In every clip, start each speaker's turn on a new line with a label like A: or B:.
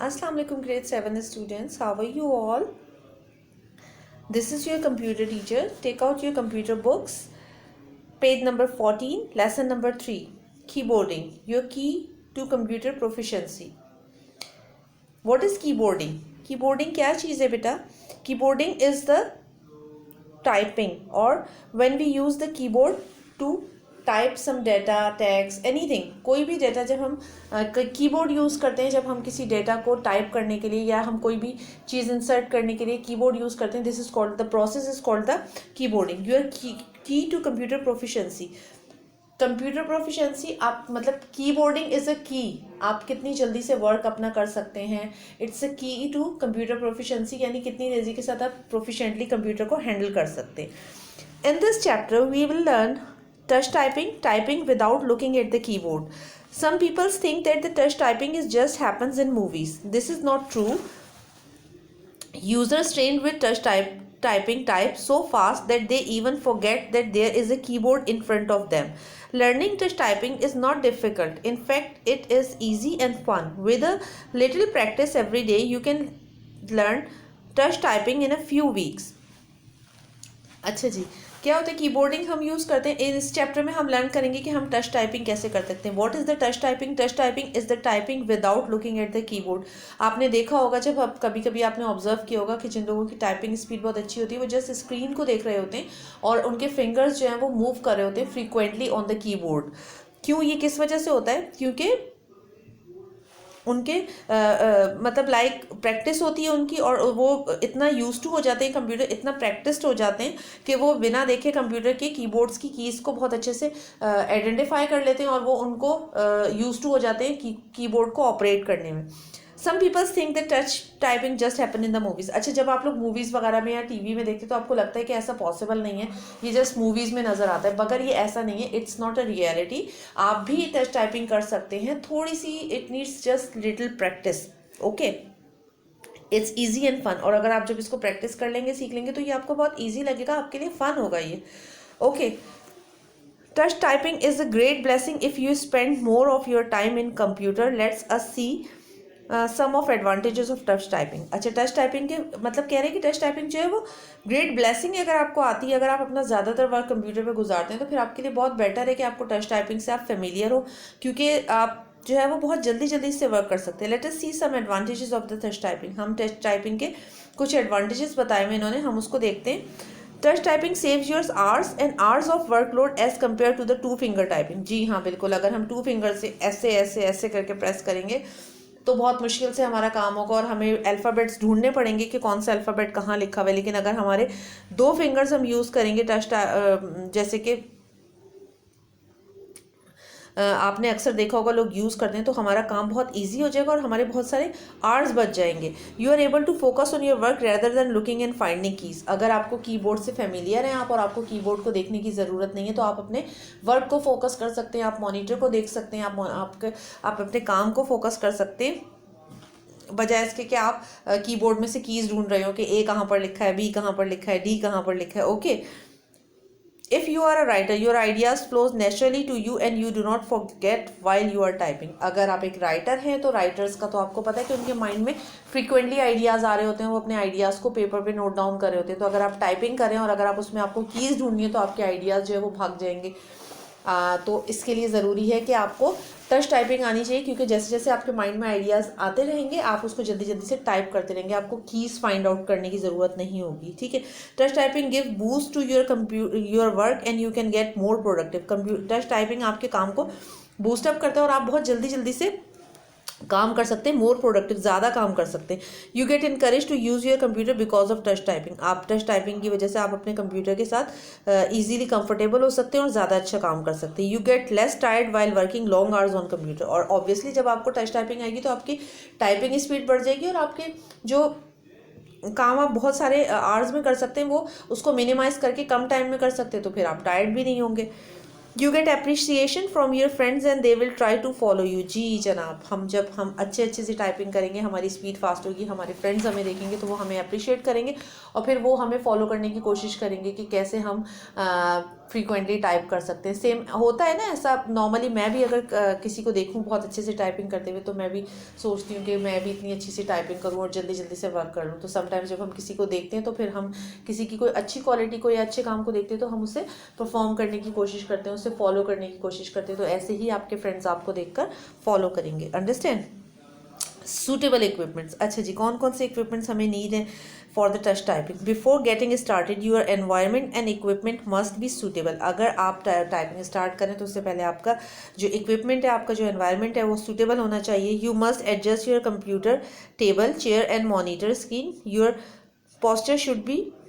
A: Assalamu alaikum grade 7 students. How are you all? This is your computer teacher. Take out your computer books. Page number 14, lesson number 3. Keyboarding. Your key to computer proficiency. What is keyboarding? Keyboarding क्या चीज़ है बेटा? Keyboarding is the typing or when we use the keyboard to type some data text anything कोई भी data जब हम keyboard use करते हैं जब हम किसी डेटा को टाइप करने के लिए या हम कोई भी चीज़ इंसर्ट करने के लिए कीबोर्ड यूज़ करते हैं this is called the process is called the keyboarding your key to computer proficiency computer proficiency आप मतलब कीबोर्डिंग इज़ अ की आप कितनी जल्दी से वर्क अपना कर सकते हैं इट्स अ की टू कंप्यूटर प्रोफिशिएंसी यानी कितनी तेज़ी के साथ आप प्रोफिशिएंटली कंप्यूटर को हैंडल कर सकते हैं in this chapter we will learn touch typing without looking at the keyboard. Some people think that the touch typing is just happens in movies. This is not true. Users trained with typing type so fast that they even forget that there is a keyboard in front of them. Learning touch typing is not difficult. In fact, it is easy and fun. With a little practice every day, you can learn touch typing in a few weeks. अच्छा जी क्या होता है keyboarding हम use करते हैं इस chapter में हम लर्न करेंगे कि हम टच टाइपिंग कैसे कर सकते हैं what is the touch typing is the typing without looking at the keyboard आपने देखा होगा जब आप कभी कभी आपने ऑब्जर्व किया होगा कि जिन लोगों की टाइपिंग स्पीड बहुत अच्छी होती है वो जस्ट स्क्रीन को देख रहे होते हैं और उनके फिंगर्स जो हैं वो मूव कर रहे होते हैं फ्रीक्वेंटली ऑन द कीबोर्ड क्यों ये किस वजह से होता है क्योंकि उनके मतलब लाइक प्रैक्टिस होती है उनकी और वो इतना यूज टू हो जाते हैं कंप्यूटर इतना प्रैक्टिस्ड हो जाते हैं कि वो बिना देखे कंप्यूटर के कीबोर्ड्स की कीज़ को बहुत अच्छे से आइडेंटिफाई कर लेते हैं और वो उनको यूज टू हो जाते हैं कीबोर्ड को ऑपरेट करने में some peoples think that touch typing just happen in the movies अच्छा जब आप लोग मूवीज़ वगैरह में या टीवी में देखते तो आपको लगता है कि ऐसा पॉसिबल नहीं है ये जस्ट मूवीज़ में नज़र आता है मगर ये ऐसा नहीं है इट्स नॉट अ रियलिटी आप भी टच टाइपिंग कर सकते हैं थोड़ी सी it needs just little practice okay it's easy and fun और अगर आप जब इसको प्रैक्टिस कर लेंगे सीख लेंगे तो ये आपको बहुत ईजी लगेगा आपके लिए फन होगा ये okay touch typing is a great blessing if you spend more of your time in computer let's us see some of advantages of touch typing अच्छा टच टाइपिंग के मतलब कह रहे हैं कि टच टाइपिंग जो है वो ग्रेट ब्लेसिंग अगर आपको आती है अगर आप अपना ज़्यादातर वर्क कंप्यूटर पे गुजारते हैं तो फिर आपके लिए बहुत बेटर है कि आपको टच टाइपिंग से आप फेमिलियर हो क्योंकि आप जो है वो बहुत जल्दी से वर्क कर सकते हैं let us see some advantages of the touch typing हम टच टाइपिंग के कुछ एडवांटेजेस बताए हुए इन्होंने हम उसको देखते हैं touch typing saves yours hours and hours of workload as compare to the 2 finger typing जी हाँ बिल्कुल अगर हम 2 फिंगर से ऐसे करके प्रेस करेंगे तो बहुत मुश्किल से हमारा काम होगा और हमें अल्फ़ाबेट्स ढूंढने पड़ेंगे कि कौन सा अल्फ़ाबेट कहाँ लिखा हुआ है लेकिन अगर हमारे 2 फिंगर्स हम यूज़ करेंगे जैसे कि आपने अक्सर देखा होगा लोग यूज़ करते हैं तो हमारा काम बहुत इजी हो जाएगा और हमारे बहुत सारे आवर्स बच जाएंगे you are able to focus on your work rather than looking and finding keys अगर आपको कीबोर्ड से फेमिलियर हैं आप और आपको कीबोर्ड को देखने की ज़रूरत नहीं है तो आप अपने वर्क को फोकस कर सकते हैं आप मॉनिटर को देख सकते हैं आप अपने काम को फोकस कर सकते हैं बजाय इसके कि आप कीबोर्ड में से कीज़ ढूंढ रहे हो कि ए कहाँ पर लिखा है बी कहाँ पर लिखा है डी कहाँ पर लिखा है okay If you are a writer, your ideas flows naturally to you and you do not forget while you are typing. अगर आप एक राइटर हैं तो राइटर्स का तो आपको पता है कि उनके माइंड में फ्रीक्वेंटली आइडियाज़ आ रहे होते हैं वो अपने आइडियाज़ को पेपर पे नोट डाउन कर रहे होते हैं तो अगर आप टाइपिंग करें और अगर आप उसमें आपको कीज़ ढूंढनी है तो आपके आइडियाज़ जो है वो भाग जाएंगे तो इसके लिए ज़रूरी है कि आपको टच टाइपिंग आनी चाहिए क्योंकि जैसे जैसे आपके माइंड में आइडियाज़ आते रहेंगे आप उसको जल्दी से टाइप करते रहेंगे आपको कीज़ फाइंड आउट करने की ज़रूरत नहीं होगी ठीक है touch typing give boost to your work and you can get more productive touch typing आपके काम को बूस्टअप करता है और आप बहुत जल्दी से काम कर सकते हैं मोर प्रोडक्टिव ज़्यादा काम कर सकते हैं you get encourage to use your computer because of touch typing आप टच टाइपिंग की वजह से आप अपने कंप्यूटर के साथ इजीली कंफर्टेबल हो सकते हैं और ज़्यादा अच्छा काम कर सकते हैं you get less tired while working long hours on computer और ऑब्वियसली जब आपको टच टाइपिंग आएगी तो आपकी टाइपिंग स्पीड बढ़ जाएगी और आपके जो काम आप बहुत सारे आवर्स में कर सकते हैं वो उसको मिनिमाइज़ करके कम टाइम में कर सकते हैं तो फिर आप टायर्ड भी नहीं होंगे you get appreciation from your friends and they will try to follow you. जी जनाब, हम जब हम अच्छे अच्छे से टाइपिंग करेंगे, हमारी स्पीड फास्ट होगी, हमारे फ्रेंड्स हमें देखेंगे तो वो हमें अप्रिशिएट करेंगे और फिर वो हमें फॉलो करने की कोशिश करेंगे कि कैसे हम फ्रीक्वेंटली टाइप कर सकते हैं। सेम होता है ना ऐसा, नॉर्मली मैं भी अगर किसी को देखूँ बहुत अच्छे से टाइपिंग करते हुए तो मैं भी सोचती हूँ कि मैं भी इतनी अच्छी सी टाइपिंग करूँ और जल्दी जल्दी से वर्क कर लूँ। तो समटाइम्स जब हम किसी को देखते हैं तो फिर हम किसी की कोई अच्छी क्वालिटी को या अच्छे काम को देखते हैं तो हम उसे परफॉर्म करने की कोशिश करते हैं, उसे फॉलो करने की कोशिश करते हैं। तो ऐसे ही आपके फ्रेंड्स आपको देखकर फॉलो करेंगे। अंडरस्टैंड? सूटेबल इक्विपमेंट्स, अच्छा जी, कौन कौन से इक्विपमेंट्स हमें नीड है for the touch typing? Before getting started your environment and equipment must be suitable. अगर आप टाइपिंग स्टार्ट करें तो उससे पहले आपका जो इक्विपमेंट है, आपका जो एनवायरनमेंट है वो सूटेबल होना चाहिए। You must adjust your computer, table, chair and monitor screen. Your posture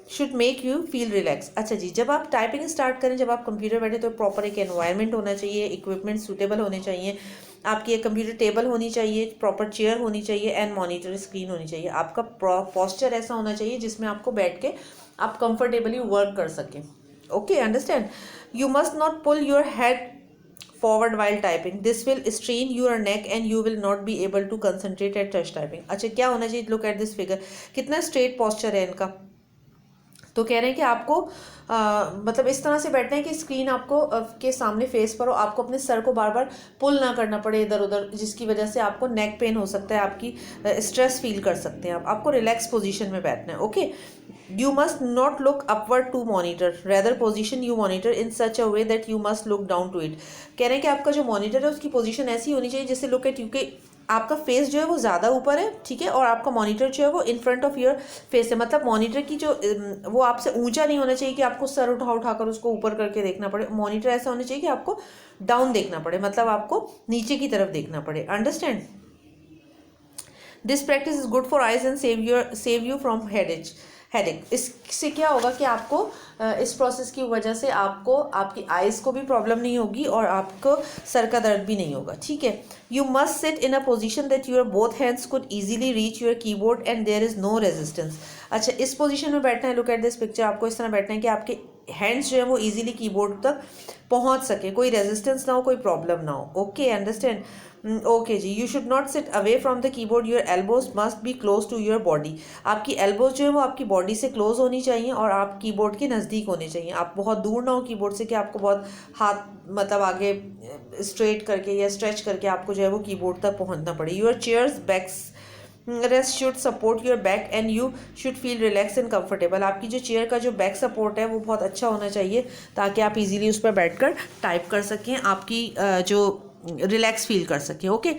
A: should make you feel relax. अच्छा जी, जब आप टाइपिंग स्टार्ट करें, जब आप कंप्यूटर बैठे तो प्रॉपर एक एनवायरनमेंट होना चाहिए, इक्विपमेंट सूटेबल होने चाहिए, आपकी एक कंप्यूटर टेबल होनी चाहिए, प्रॉपर चेयर होनी चाहिए एंड मॉनिटर स्क्रीन होनी चाहिए। आपका पोस्चर ऐसा होना चाहिए जिसमें आपको बैठ के आप कंफर्टेबली वर्क कर सकें। Okay, understand? You must not pull your head forward while typing. This will strain your neck and you will not be able to concentrate at touch typing. अच्छा, क्या होना चाहिए? Look at this figure, कितना straight posture है इनका। तो कह रहे हैं कि आपको मतलब इस तरह से बैठना है कि स्क्रीन आपको के सामने फेस पर हो, आपको अपने सर को बार बार पुल ना करना पड़े इधर उधर, जिसकी वजह से आपको नेक पेन हो सकता है, आपकी स्ट्रेस फील कर सकते हैं। आपको रिलैक्स पोजीशन में बैठना है। Okay, you must not look upward to monitor, rather position you monitor in such a way that you must look down to it. कह रहे हैं कि आपका जो मॉनिटर है उसकी पोजीशन ऐसी होनी चाहिए जिससे लुक एट यू के आपका फेस जो है वो ज़्यादा ऊपर है, ठीक है, और आपका मॉनिटर जो है वो in front of your face है। मतलब मॉनिटर की जो वो आपसे ऊंचा नहीं होना चाहिए कि आपको सर उठाकर उसको ऊपर करके देखना पड़े। मॉनिटर ऐसा होना चाहिए कि आपको डाउन देखना पड़े, मतलब आपको नीचे की तरफ देखना पड़े। Understand? This practice is good for eyes and save you from headache. इससे क्या होगा कि आपको इस प्रोसेस की वजह से आपको आपकी आइज़ को भी प्रॉब्लम नहीं होगी और आपको सर का दर्द भी नहीं होगा, ठीक है। You must sit in a position that your both hands could easily reach your keyboard and there is no resistance. अच्छा, इस पोजीशन में बैठना है, लुक एट दिस पिक्चर, आपको इस तरह बैठना है कि आपके हैंड्स जो है वो ईजिली कीबोर्ड तक पहुंच सके, कोई रेजिस्टेंस ना हो, कोई प्रॉब्लम ना हो। Okay, understand? ओके जी, you should not sit away from the keyboard, your elbows must be close to your body. आपकी एल्बोज जो है वो आपकी बॉडी से क्लोज होनी चाहिए और आप कीबोर्ड के नज़दीक होने चाहिए। आप बहुत दूर ना हो कीबोर्ड से कि आपको बहुत हाथ मतलब आगे स्ट्रेट करके या स्ट्रेच करके आपको जो है वो कीबोर्ड तक पहुंचना पड़े। Your chairs backs rest should support your back and you should feel relax and comfortable. आपकी जो चेयर का जो बैक सपोर्ट है वो बहुत अच्छा होना चाहिए ताकि आप इजीली उस पर बैठकर टाइप कर सकें, आपकी जो रिलैक्स फील कर सकें। Okay,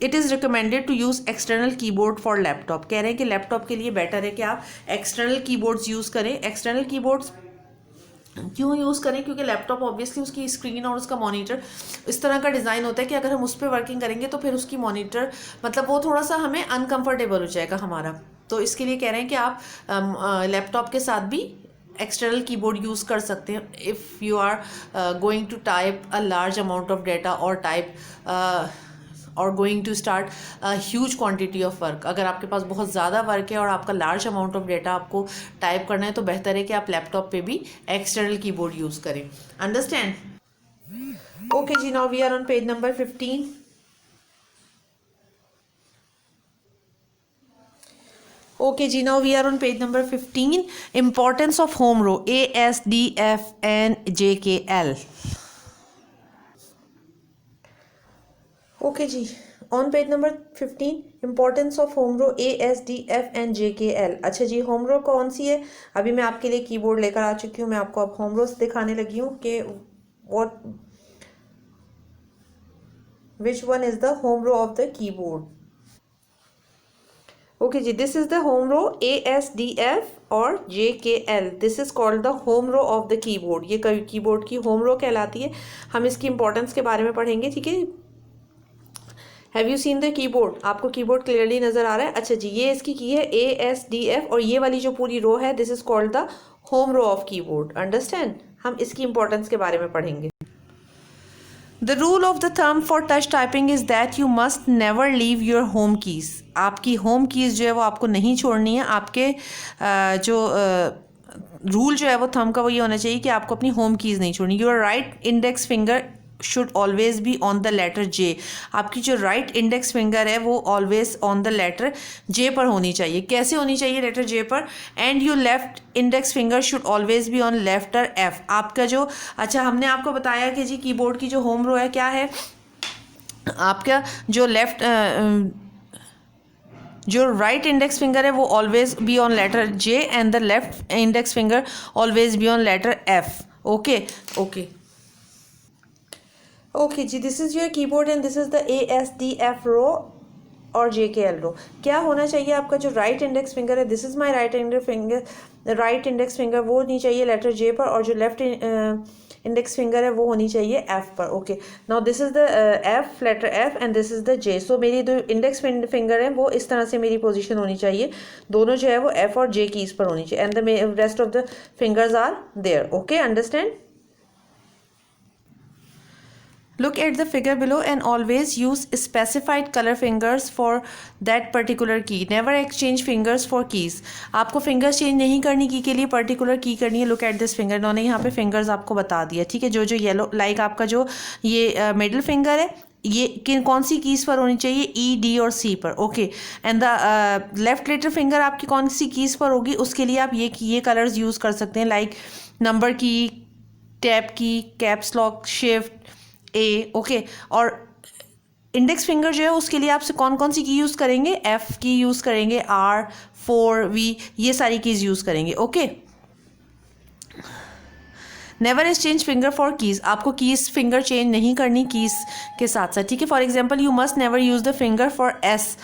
A: it is recommended to use external keyboard for laptop. कह रहे हैं कि लैपटॉप के लिए बेटर है कि आप एक्सटर्नल कीबोर्ड्स यूज़ करें। एक्सटर्नल कीबोर्ड्स क्यों यूज़ करें? क्योंकि लैपटॉप ऑब्वियसली उसकी स्क्रीन और उसका मॉनिटर इस तरह का डिज़ाइन होता है कि अगर हम उस पर वर्किंग करेंगे तो फिर उसकी मॉनिटर मतलब वो थोड़ा सा हमें अनकम्फर्टेबल हो जाएगा हमारा। तो इसके लिए कह रहे हैं कि आप लैपटॉप के साथ भी एक्सटर्नल कीबोर्ड यूज़ कर सकते हैं if you are going to type a large amount of data और टाइप और going to start huge quantity of work. अगर आपके पास बहुत ज़्यादा वर्क है और आपका लार्ज अमाउंट ऑफ डेटा आपको टाइप करना है तो बेहतर है कि आप लैपटॉप पे भी एक्सटर्नल कीबोर्ड यूज़ करें। अंडरस्टैंड? ओके जी, now we are on page number 15. Okay जी, now we are on page number 15. Importance of home row, A, S, D, F and J, K, L. Okay जी, on page number 15, importance of home row A, S, D, F and J, K, L. अच्छा जी, home रो कौन सी है? अभी मैं आपके लिए keyboard लेकर आ चुकी हूँ, मैं आपको अब होम रोज दिखाने लगी हूँ कि what which one is the home row of the keyboard. Okay जी, this is the home row A, S, D, F और J, K, L. This is called the home row of the keyboard. ये keyboard की home रो कहलाती है। हम इसकी importance के बारे में पढ़ेंगे, ठीक है। Have you seen the keyboard? आपको कीबोर्ड क्लियरली नजर आ रहा है? अच्छा जी, ये इसकी की है A, S, D, F और ये वाली जो पूरी रो है this is called the home row of keyboard. Understand? हम इसकी इंपॉर्टेंस के बारे में पढ़ेंगे। The rule of the thumb for touch typing is that you must never leave your home keys. आपकी home keys जो है वो आपको नहीं छोड़नी है। आपके जो रूल जो है वो थंब का वो ये होना चाहिए कि आपको अपनी होम कीज़ नहीं छोड़नी। Your right index finger should always be on the letter J. आपकी जो राइट इंडेक्स फिंगर है वो always on the letter J पर होनी चाहिए। कैसे होनी चाहिए लेटर जे पर? And your left index finger should always be on letter F. आपका जो, अच्छा हमने आपको बताया कि जी कीबोर्ड की जो होम रो है क्या है, आपका जो जो राइट इंडेक्स फिंगर है वो always be on letter J and the left index finger always be on letter F. Okay okay okay जी, this is your keyboard and this is the ASDF row और JKL row. क्या होना चाहिए आपका जो right index finger है, this is my right index finger वो होनी चाहिए लेटर J पर, और जो लेफ्ट इंडेक्स फिंगर है वो होनी चाहिए F पर। Okay, now this is the F, letter F and this is the J। So मेरी जो इंडेक्स फिंगर है वो इस तरह से मेरी पोजीशन होनी चाहिए, दोनों जो है वो F और J कीज़ पर होनी चाहिए, and the rest of the fingers are there. Okay, understand? Look at the figure below and always use specified color fingers for that particular key. Never exchange fingers for keys. आपको fingers change नहीं करनी की के लिए particular key करनी है। Look at this finger. इन्होंने यहाँ पे fingers आपको बता दिया, ठीक है। जो जो येलो लाइक आपका जो ये मिडिल फिंगर है ये कौन सी कीज़ पर होनी चाहिए? E, D और C पर। Okay, and the left little finger आपकी कौन सी कीज़ पर होगी उसके लिए आप ये कलर्स यूज़ कर सकते हैं, लाइक नंबर की, टैब की, कैप्स लॉक, शिफ्ट, ए। ओके, और इंडेक्स फिंगर जो है उसके लिए आपसे कौन कौन सी की यूज़ करेंगे? F की यूज़ करेंगे, R, 4, V, ये सारी कीज़ यूज़ करेंगे। Okay, never exchange finger for keys. आपको कीज़ फिंगर चेंज नहीं करनी कीज़ के साथ साथ, ठीक है। For example, you must never use the finger for S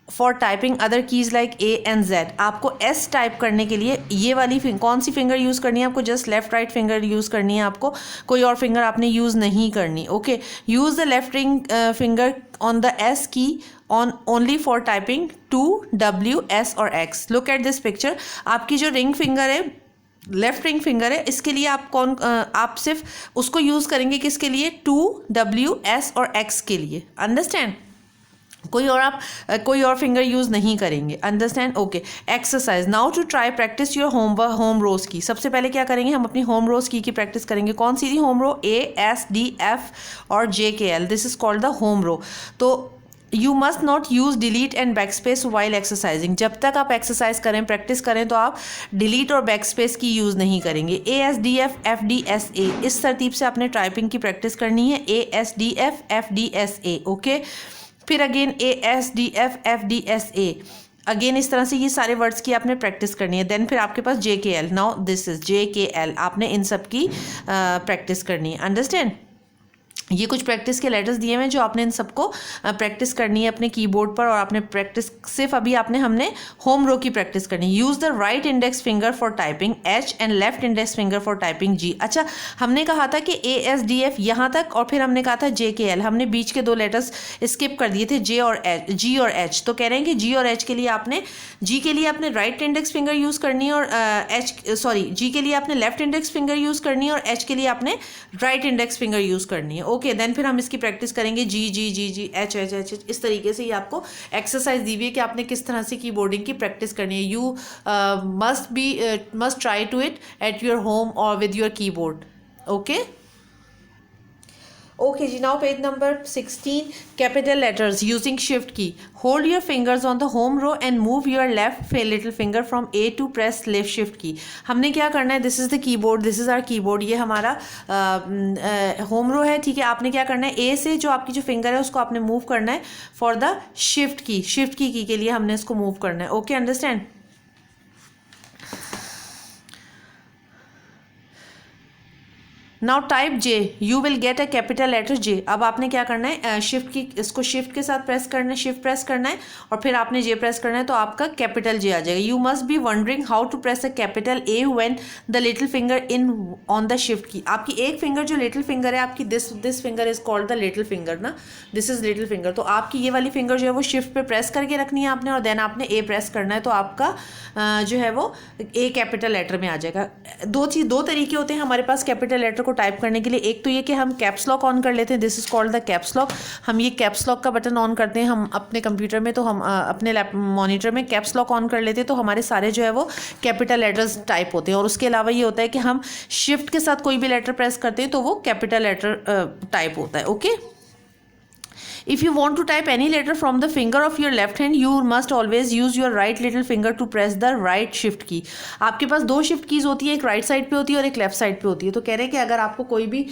A: for typing other keys like A and Z। आपको S टाइप करने के लिए ये वाली कौन सी फिंगर यूज़ करनी है? आपको just left right finger use करनी है, आपको कोई और फिंगर आपने यूज़ नहीं करनी। Okay, use the left ring finger on the S key on only for typing two, W, S और X। Look at this picture. आपकी जो रिंग फिंगर है, लेफ्ट रिंग फिंगर है, इसके लिए आप सिर्फ उसको यूज़ करेंगे किसके लिए? टू, W, S और X के लिए। अंडरस्टैंड? कोई और फिंगर यूज़ नहीं करेंगे। Understand? Okay, exercise. Now to try practise your home row key. सबसे पहले क्या करेंगे? हम अपनी होम रोज की प्रैक्टिस करेंगे। कौन सी थी होम रो? ASDF और JKL। This is called the home row. तो you must not use delete and back space while exercising. जब तक आप एक्सरसाइज करें, प्रैक्टिस करें, तो आप डिलीट और बैक स्पेस की यूज़ नहीं करेंगे। ASDF FDSA, इस तरतीब से आपने टाइपिंग की प्रैक्टिस करनी है। ASDF FDSA। ओके, फिर अगेन ASDF FDSA, अगेन इस तरह से ये सारे वर्ड्स की आपने प्रैक्टिस करनी है। देन फिर आपके पास JKL। Now this is JKL। आपने इन सब की प्रैक्टिस करनी है। अंडरस्टैंड? ये कुछ प्रैक्टिस के लेटर्स दिए हुए हैं जो आपने इन सबको प्रैक्टिस करनी है अपने कीबोर्ड पर, और आपने प्रैक्टिस सिर्फ अभी हमने होम रो की प्रैक्टिस करनी है। Use the right index finger for typing H and left index finger for typing G। अच्छा, हमने कहा था कि ASDF यहाँ तक, और फिर हमने कहा था JKL। हमने बीच के दो लेटर्स स्किप कर दिए थे, G और H। तो कह रहे हैं कि G और H के लिए आपने, G के लिए आपने राइट इंडेक्स फिंगर यूज़ करनी है, और G के लिए आपने लेफ्ट इंडेक्स फिंगर यूज़ करनी है, और H के लिए आपने राइट इंडेक्स फिंगर यूज़ करनी है। ओके, देन फिर हम इसकी प्रैक्टिस करेंगे G G G G H H H। इस तरीके से ये आपको एक्सरसाइज दी हुई है कि आपने किस तरह से कीबोर्डिंग की प्रैक्टिस करनी है। You must try to it at your home और with your keyboard. Okay okay जी, now page number 16, capital letters using shift key. Hold your fingers on the home row and move your left little finger from A to press left shift key. हमने क्या करना है? This is the keyboard, this is our keyboard, ये हमारा home रो है, ठीक है। आपने क्या करना है? A से जो आपकी जो फिंगर है उसको आपने मूव करना है फॉर द शिफ्ट की के लिए हमने इसको मूव करना है। Okay, understand? Now type J, you will get a capital letter J। अब आपने क्या करना है? इसको शिफ्ट के साथ प्रेस करना है, शिफ्ट प्रेस करना है, और फिर आपने J प्रेस करना है, तो आपका कैपिटल J आ जाएगा। You must be wondering how to press a capital A when the little finger in on the shift key. आपकी एक फिंगर जो लिटिल फिंगर है आपकी, this finger is called the little finger ना, this is little finger. तो आपकी ये वाली फिंगर जो है वो शिफ्ट पे प्रेस करके रखनी है आपने, और देन आपने A प्रेस करना है, तो आपका जो है वो A कैपिटल लेटर में आ जाएगा। दो तरीके होते हैं हमारे पास कैपिटल लेटर को टाइप करने के लिए एक तो ये कि हम कैप्स लॉक ऑन कर लेते हैं, this is called the caps lock. हम ये कैप्स लॉक का बटन ऑन करते हैं हम अपने कंप्यूटर में, तो हम अपने मॉनिटर में कैप्स लॉक ऑन कर लेते हैं, तो हमारे सारे जो है वो कैपिटल लेटर्स टाइप होते हैं। और उसके अलावा ये होता है कि हम शिफ्ट के साथ कोई भी लेटर प्रेस करते हैं तो वो कैपिटल लेटर टाइप होता है। Okay, if you want to type any letter from the finger of your left hand, you must always use your right little finger to press the right shift key। आपके पास दो shift keys होती है, एक right side पे होती है और एक लेफ्ट साइड पे होती है। तो कह रहे हैं कि अगर आपको कोई भी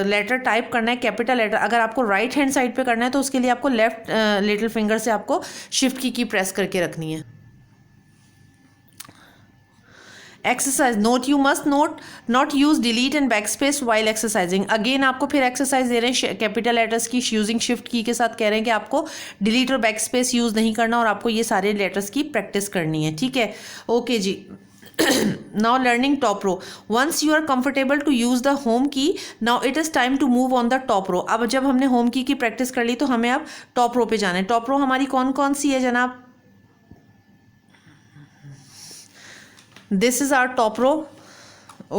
A: लेटर टाइप करना है, कैपिटल लेटर, अगर आपको राइट हैंड साइड पे करना है तो उसके लिए आपको लेफ्ट लिटिल फिंगर से आपको शिफ्ट की प्रेस करके रखनी है। Exercise note, you must not use delete and backspace while exercising. Again आपको फिर एक्सरसाइज दे रहे हैं कैपिटल लेटर्स की यूजिंग शिफ्ट की के साथ, कह रहे हैं कि आपको डिलीट और बैकस्पेस यूज नहीं करना और आपको ये सारे लेटर्स की प्रैक्टिस करनी है। ठीक है, okay ji. Now learning top row. Once you are comfortable to use the home key, now it is time to move on the top row। अब जब हमने होम की प्रैक्टिस कर ली तो हमें अब टॉप रो पे जाना है। टॉप रो हमारी कौन कौन सी है जनाब? This is our top row,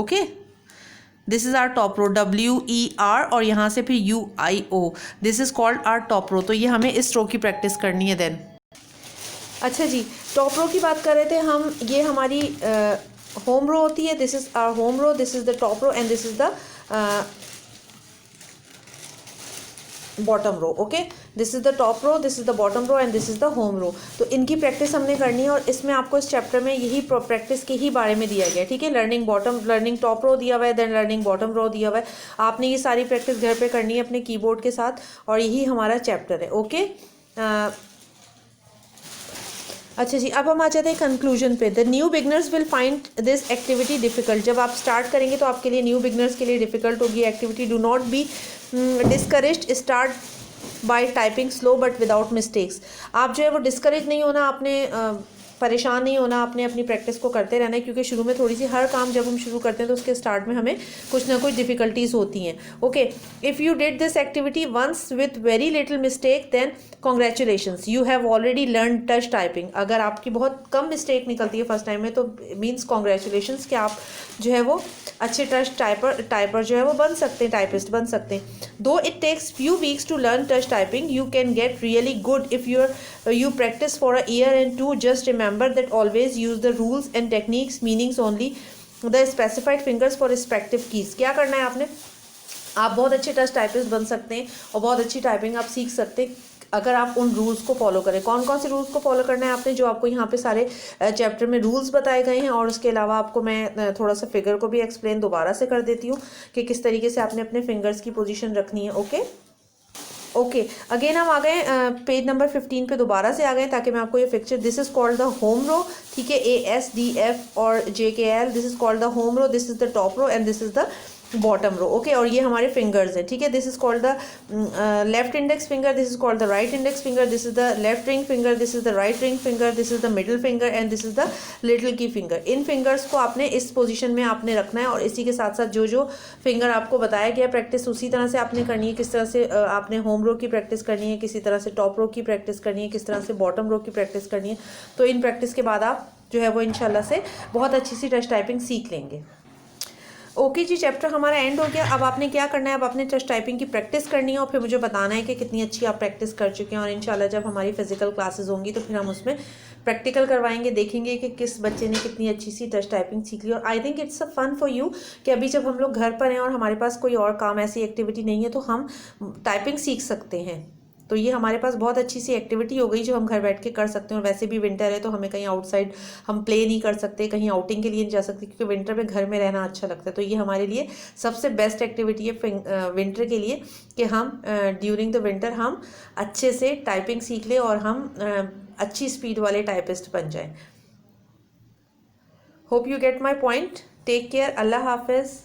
A: okay? This is our top row, WER और यहाँ से फिर UIO। This is called our top row। तो ये हमें इस रो की प्रैक्टिस करनी है देन। अच्छा जी, टॉप रो की बात कर रहे थे हम, ये हमारी होम रो होती है। This is our home row, this is the top row and this is the bottom row. Okay, this is the top row, this is the bottom row and this is the home row. तो इनकी practice हमने करनी है और इसमें आपको इस chapter में यही प्रैक्टिस के ही बारे में दिया गया है। ठीक है, लर्निंग टॉप रो दिया हुआ है, देन लर्निंग बॉटम रो दिया हुआ है। आपने ये सारी प्रैक्टिस घर पे करनी है अपने कीबोर्ड के साथ और यही हमारा चैप्टर है। ओके, अच्छा जी, अब हम आ जाते हैं कंक्लूजन पे। The new beginners will find this activity difficult. जब आप स्टार्ट करेंगे तो आपके लिए, न्यू बिगनर्स के लिए डिफिकल्ट होगी activity. Do not be discouraged, start by typing slow but without mistakes. आप जो है वो डिस्करेज नहीं होना, आपने परेशान नहीं होना, आपने अपनी प्रैक्टिस को करते रहना है, क्योंकि शुरू में थोड़ी सी, हर काम जब हम शुरू करते हैं तो उसके स्टार्ट में हमें कुछ ना कुछ डिफिकल्टीज होती हैं। Okay, if you did this activity once with very little mistake then congratulations, you have already learn touch typing. अगर आपकी बहुत कम मिस्टेक निकलती है फर्स्ट टाइम में तो मीन्स कॉन्ग्रेचुलेशंस कि आप जो है वो अच्छे टच टाइपर जो है वो बन सकते हैं, टाइपिस्ट बन सकते हैं। Though it takes few weeks to learn touch typing, you can get really good if you practice for a year and two. Just remember that always use the rules and techniques meanings only the specified fingers for respective keys। क्या करना है आपने, आप बहुत अच्छे touch typist बन सकते हैं और बहुत अच्छी टाइपिंग आप सीख सकते हैं अगर आप उन रूल्स को फॉलो करें। कौन कौन से रूल्स को फॉलो करना है आपने, जो आपको यहाँ पे सारे चैप्टर में रूल्स बताए गए हैं। और उसके अलावा आपको मैं थोड़ा सा फिगर को भी एक्सप्लेन दोबारा से कर देती हूँ कि किस तरीके से आपने अपने फिंगर्स की पोजीशन रखनी है। ओके, अगेन हम आ गए पेज नंबर 15 पे दोबारा से आ गए ताकि मैं आपको ये picture, this is called the home row. ठीक है, ASDF और JKL, this is called the home row, this is the top row and this is the bottom row. Okay, और ये हमारे फिंगर्स हैं। ठीक है, this is called the left index finger, this is called the right index finger, this is the left ring finger, this is the right ring finger, this is the middle finger and this is the little की finger. इन fingers को आपने इस position में आपने रखना है और इसी के साथ साथ जो जो फिंगर आपको बताया गया प्रैक्टिस उसी तरह से आपने करनी है। किस तरह से आपने होम रो की प्रैक्टिस करनी है, किसी तरह से टॉप रो की प्रैक्टिस करनी है, किस तरह से बॉटम रो की प्रैक्टिस करनी है। तो इन प्रैक्टिस के बाद आप जो है वो इंशाल्लाह से बहुत अच्छी सी टच टाइपिंग सीख लेंगे। ओके जी, चैप्टर हमारा एंड हो गया। अब आपने क्या करना है, अब आपने टच टाइपिंग की प्रैक्टिस करनी है और फिर मुझे बताना है कि कितनी अच्छी आप प्रैक्टिस कर चुके हैं। और इंशाल्लाह जब हमारी फिजिकल क्लासेस होंगी तो फिर हम उसमें प्रैक्टिकल करवाएंगे, देखेंगे कि किस बच्चे ने कितनी अच्छी सी टच टाइपिंग सीख ली। और I think it's a fun for you कि अभी जब हम लोग घर पर हैं और हमारे पास कोई और काम, ऐसी एक्टिविटी नहीं है, तो हम टाइपिंग सीख सकते हैं। तो ये हमारे पास बहुत अच्छी सी एक्टिविटी हो गई जो हम घर बैठ के कर सकते हैं। और वैसे भी विंटर है तो हमें कहीं आउटसाइड हम प्ले नहीं कर सकते, कहीं आउटिंग के लिए नहीं जा सकते, क्योंकि विंटर में घर में रहना अच्छा लगता है। तो ये हमारे लिए सबसे बेस्ट एक्टिविटी है विंटर के लिए कि हम ड्यूरिंग द विंटर हम अच्छे से टाइपिंग सीख लें और हम अच्छी स्पीड वाले टाइपिस्ट बन जाएं। Hope you get my point. Take care, अल्लाह हाफिज़।